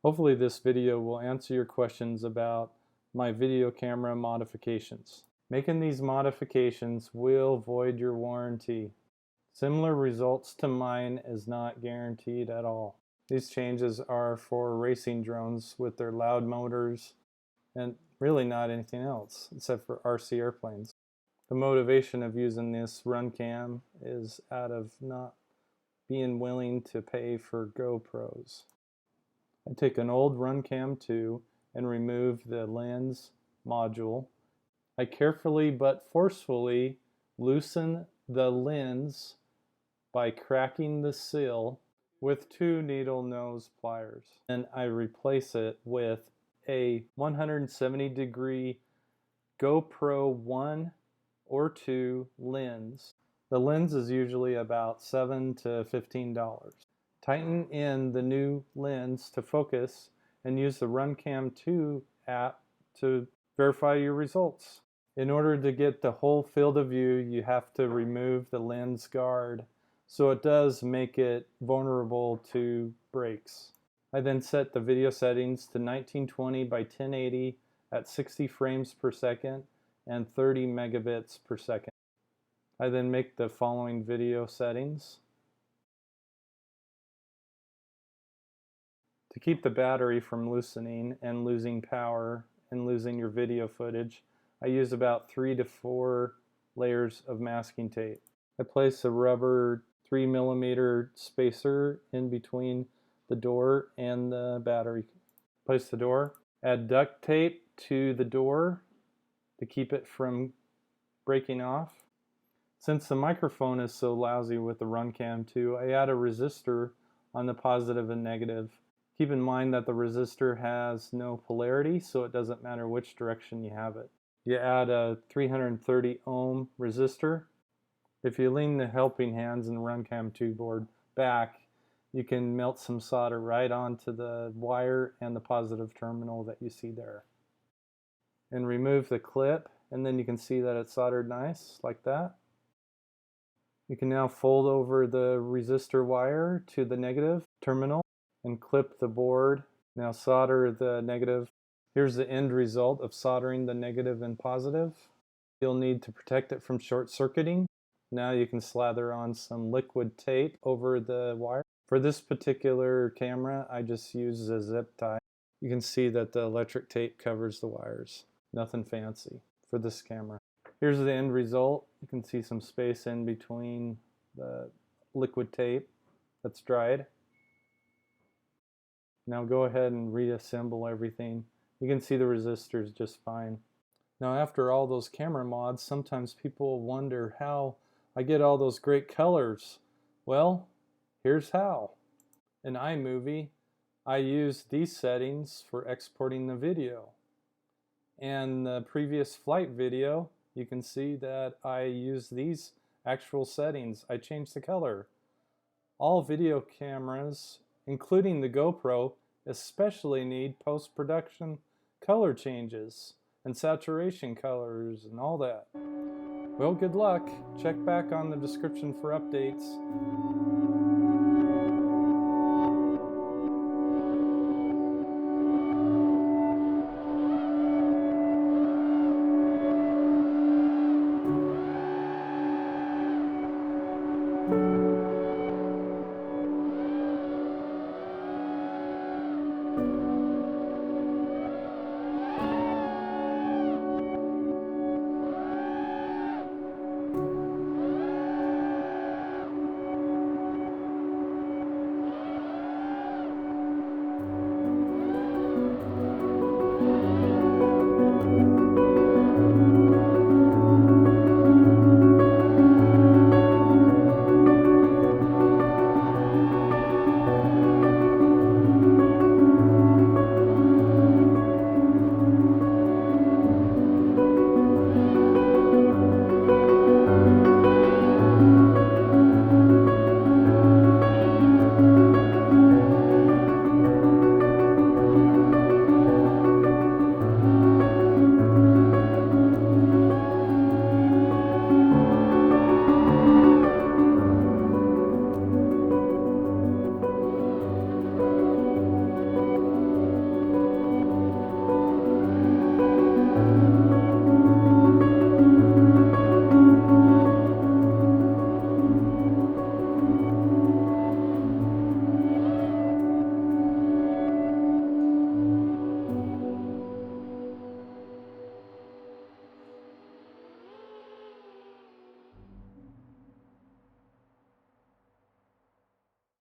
Hopefully this video will answer your questions about my video camera modifications. Making these modifications will void your warranty. Similar results to mine is not guaranteed at all. These changes are for racing drones with their loud motors and really not anything else except for RC airplanes. The motivation of using this RunCam is out of not being willing to pay for GoPros. I take an old RunCam 2 and remove the lens module. I carefully but forcefully loosen the lens by cracking the seal with 2 needle nose pliers. And I replace it with a 170-degree GoPro 1 or 2 lens. The lens is usually about $7 to $15. Tighten in the new lens to focus and use the RunCam 2 app to verify your results. In order to get the whole field of view, you have to remove the lens guard, so it does make it vulnerable to breaks. I then set the video settings to 1920 by 1080 at 60 frames per second and 30 megabits per second. I then make the following video settings. To keep the battery from loosening and losing power and losing your video footage, I use about 3 to 4 layers of masking tape. I place a rubber 3mm spacer in between the door and the battery. Place the door. Add duct tape to the door to keep it from breaking off. Since the microphone is so lousy with the RunCam 2, I add a resistor on the positive and negative. Keep in mind that the resistor has no polarity, so it doesn't matter which direction you have it. You add a 330 ohm resistor. If you lean the helping hands and RunCam 2 board back, you can melt some solder right onto the wire and the positive terminal that you see there. And remove the clip, and then you can see that it's soldered nice, like that. You can now fold over the resistor wire to the negative terminal and clip the board. Now solder the negative. Here's the end result of soldering the negative and positive. You'll need to protect it from short circuiting. Now you can slather on some liquid tape over the wire. For this particular camera, I just use a zip tie. You can see that the electric tape covers the wires. Nothing fancy for this camera. Here's the end result. You can see some space in between the liquid tape that's dried. Now go ahead and reassemble everything. You can see the resistors just fine. Now after all those camera mods, sometimes people wonder how I get all those great colors. Well, here's how. In iMovie, I use these settings for exporting the video. And the previous flight video, you can see that I use these actual settings. I changed the color. All video cameras, including the GoPro, especially need post-production color changes and saturation colors and all that. Well, good luck. Check back on the description for updates.